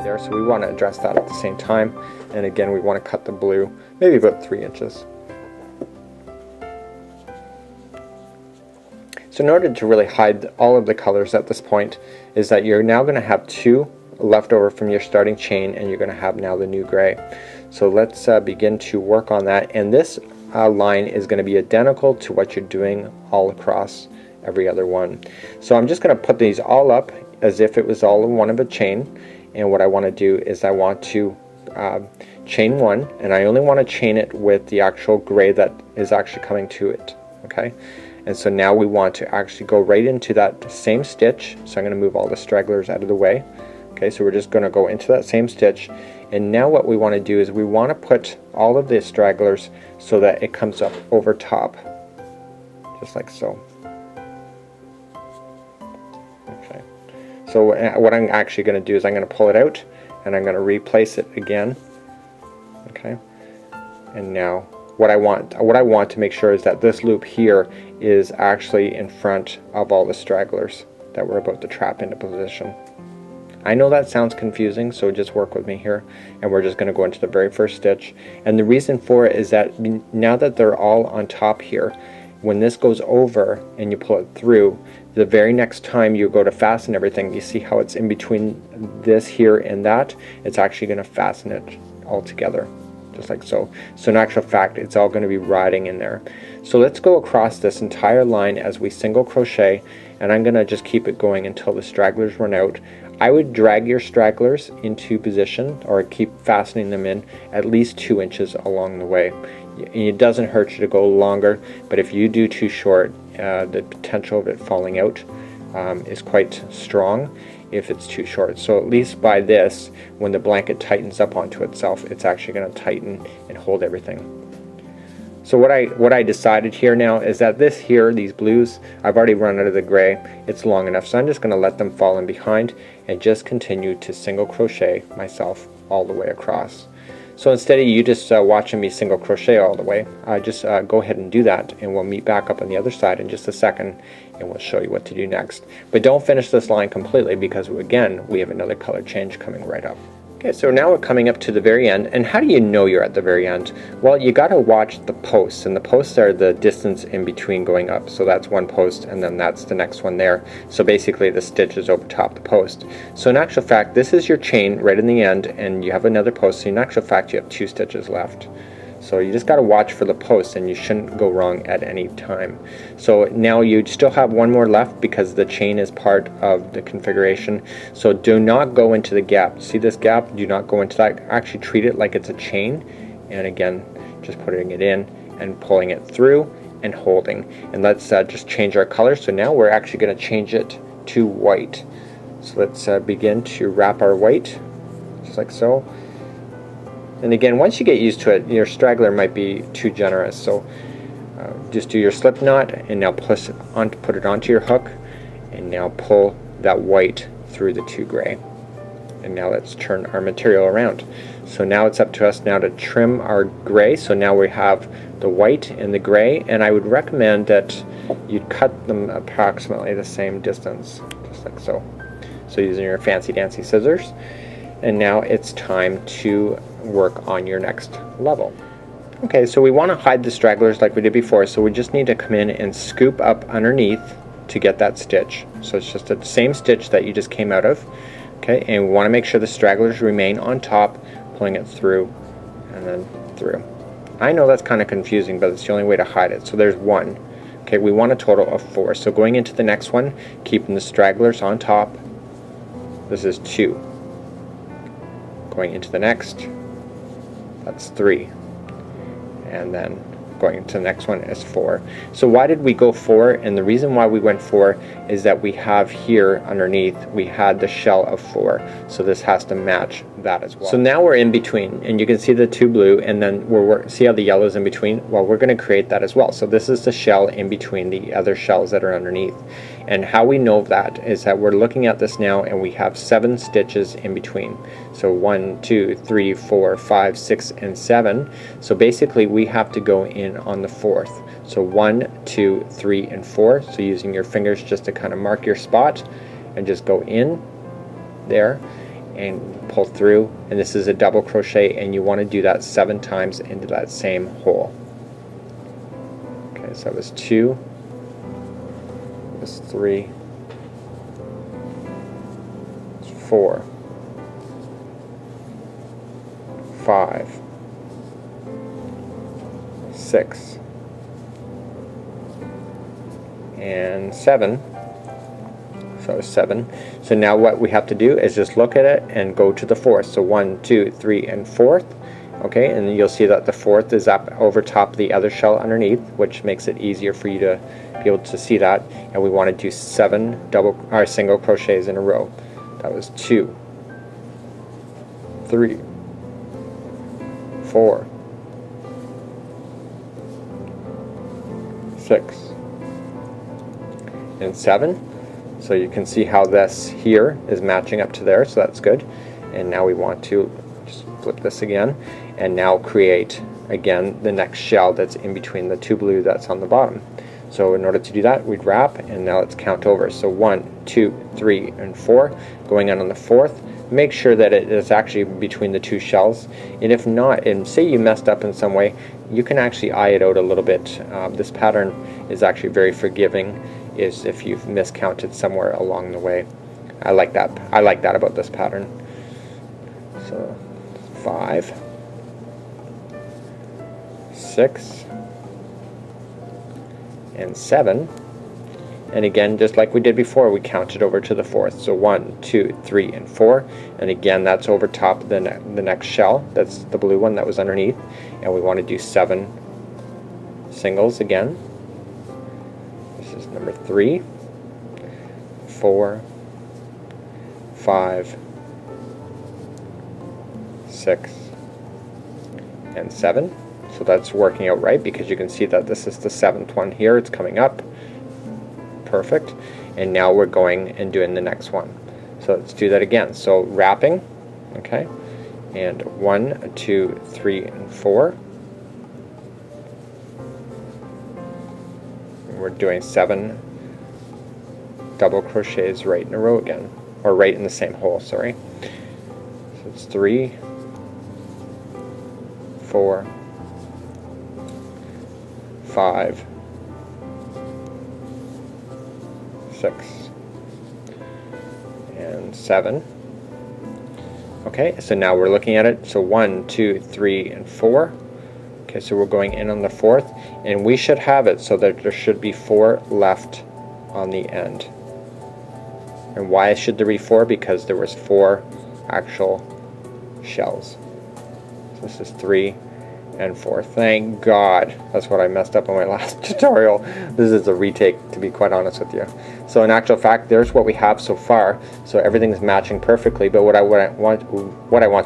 there, so we want to address that at the same time. And again, we want to cut the blue maybe about 3 inches. So in order to really hide all of the colors at this point is that you're now going to have 2 left over from your starting chain, and you're going to have now the new gray. So let's begin to work on that, and this line is going to be identical to what you're doing all across every other one. So I'm just going to put these all up as if it was all in one of a chain, and what I want to do is I want to chain 1, and I only want to chain it with the actual gray that is actually coming to it. Okay, and so now we want to actually go right into that same stitch, so I'm going to move all the stragglers out of the way. Okay, so we're just going to go into that same stitch, and now what we want to do is we want to put all of the stragglers so that it comes up over top, just like so. Okay, so what I'm actually going to do is I'm going to pull it out, and I'm going to replace it again. Okay, and now what I want to make sure is that this loop here is actually in front of all the stragglers that we're about to trap into position. I know that sounds confusing, so just work with me here, and we're just going to go into the very first stitch. And the reason for it is that now that they're all on top here, when this goes over and you pull it through, the very next time you go to fasten everything, you see how it's in between this here and that? It's actually going to fasten it all together, just like so. So in actual fact, it's all going to be riding in there. So let's go across this entire line as we single crochet, and I'm going to just keep it going until the stragglers run out. I would drag your stragglers into position, or keep fastening them in at least 2 inches along the way. It doesn't hurt you to go longer, but if you do too short, the potential of it falling out is quite strong if it's too short. So at least by this, when the blanket tightens up onto itself, it's actually going to tighten and hold everything. So what I decided here now is that this here, these blues, I've already run out of the gray. It's long enough, so I'm just going to let them fall in behind and just continue to single crochet myself all the way across. So instead of you just watching me single crochet all the way, just go ahead and do that, and we'll meet back up on the other side in just a second, and we'll show you what to do next. But don't finish this line completely, because again, we have another color change coming right up. Okay, so now we're coming up to the very end, and how do you know you're at the very end? Well, you got to watch the posts, and the posts are the distance in between going up. So that's one post, and then that's the next one there. So basically the stitch is over top the post. So in actual fact, this is your chain right in the end, and you have another post, so in actual fact you have 2 stitches left. So you just got to watch for the posts, and you shouldn't go wrong at any time. So now you still have 1 more left because the chain is part of the configuration. So do not go into the gap. See this gap? Do not go into that. Actually treat it like it's a chain. And again, just putting it in and pulling it through and holding. And let's just change our color. So now we're actually going to change it to white. So let's begin to wrap our white, just like so. And again, once you get used to it, your straggler might be too generous, so just do your slip knot, and now put it onto your hook, and now pull that white through the 2 gray. And now let's turn our material around. So now it's up to us now to trim our gray. So now we have the white and the gray, and I would recommend that you'd cut them approximately the same distance, just like so. So using your fancy dancy scissors. And now it's time to work on your next level. Okay, so we want to hide the stragglers like we did before, so we just need to come in and scoop up underneath to get that stitch. So it's just the same stitch that you just came out of. Okay, and we want to make sure the stragglers remain on top, pulling it through and then through. I know that's kind of confusing, but it's the only way to hide it. So there's 1. Okay, we want a total of 4. So going into the next one, keeping the stragglers on top, this is 2. Going into the next, that's 3, and then going to the next one is 4. So why did we go 4? And the reason why we went 4 is that we have here underneath, we had the shell of 4, so this has to match that as well. So now we're in between, and you can see the 2 blue, and then see how the yellow is in between? Well, we're going to create that as well. So this is the shell in between the other shells that are underneath. And how we know that is that we're looking at this now, and we have 7 stitches in between. So 1, 2, 3, 4, 5, 6, and 7. So basically we have to go in on the 4th. So 1, 2, 3, and 4. So using your fingers just to kind of mark your spot, and just go in there. and pull through, and this is a double crochet, and you want to do that 7 times into that same hole. Okay, so that was 2, that was 3, 4, 5, 6, and 7. So 7. So now what we have to do is just look at it and go to the 4th. So 1, 2, 3, and 4th. Okay, and you'll see that the 4th is up over top of the other shell underneath, which makes it easier for you to be able to see that. And we want to do 7 single crochets in a row. That was 2, 3, 4, 6, and 7. So you can see how this here is matching up to there, so that's good. And now we want to just flip this again, and now create again the next shell that's in between the 2 blue that's on the bottom. So in order to do that, we'd wrap, and now let's count over. So 1, 2, 3, and 4. Going on the 4th, make sure that it is actually between the 2 shells. And if not, and say you messed up in some way, you can actually eye it out a little bit. This pattern is actually very forgiving is if you've miscounted somewhere along the way. I like that about this pattern. So 5, 6, and 7. And again, just like we did before, we counted over to the 4th. So 1, 2, 3, and 4. And again, that's over top of the next shell. That's the blue one that was underneath. And we want to do 7 singles again. This is number 3, 4, 5, 6, and 7. So that's working out right because you can see that this is the 7th one here. It's coming up. Perfect. And now we're going and doing the next one. So let's do that again. So wrapping, okay, and 1, 2, 3, and 4. We're doing 7 double crochets right in a row again, or right in the same hole, sorry. So it's 3, 4, 5, 6, and 7. Okay, so now we're looking at it. So 1, 2, 3, and 4. Okay, so we're going in on the 4th, and we should have it so that there should be 4 left on the end. And why should there be 4? Because there was 4 actual shells. So this is 3 and 4. Thank God. That's what I messed up on my last tutorial. This is a retake, to be quite honest with you. So in actual fact, there's what we have so far. So everything's matching perfectly, but what I want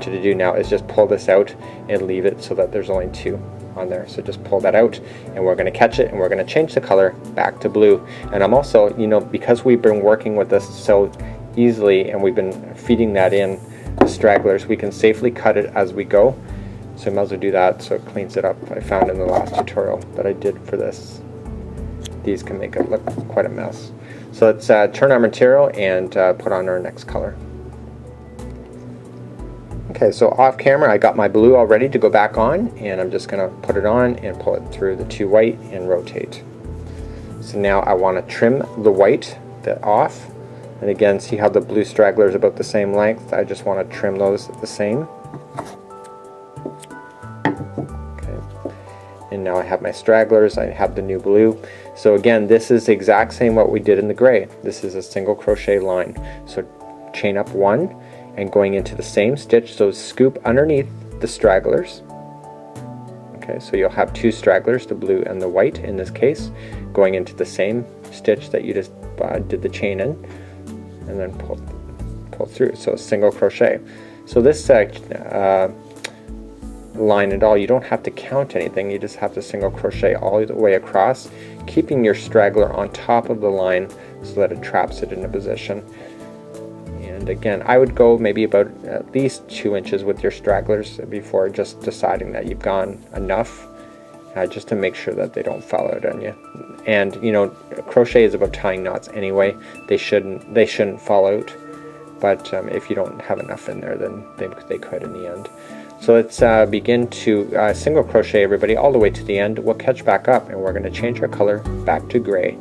you to do now is just pull this out and leave it so that there's only 2 on there. So just pull that out, and we're going to catch it, and we're going to change the color back to blue. And I'm also, you know, because we've been working with this so easily and we've been feeding that in the stragglers, we can safely cut it as we go. So I might as well do that so it cleans it up. I found in the last tutorial that I did for this. These can make it look quite a mess. So let's turn our material and put on our next color. Okay, so off camera I got my blue all ready to go back on, and I'm just going to put it on and pull it through the 2 white and rotate. So now I want to trim the white off, and again, see how the blue straggler is about the same length. I just want to trim those the same. And now I have my stragglers, I have the new blue. So again, this is the exact same what we did in the gray. This is a single crochet line. So chain up 1 and going into the same stitch, so scoop underneath the stragglers. Okay, so you'll have 2 stragglers, the blue and the white in this case, going into the same stitch that you just did the chain in, and then pull through. So a single crochet. So this line and all, you don't have to count anything, you just have to single crochet all the way across, keeping your straggler on top of the line so that it traps it in a position. And again, I would go maybe about at least 2 inches with your stragglers before just deciding that you've gone enough, just to make sure that they don't fall out on you. And you know, crochet is about tying knots anyway. They shouldn't fall out. but if you don't have enough in there, then they could in the end. So let's begin to single crochet, everybody, all the way to the end. We'll catch back up and we're going to change our color back to gray.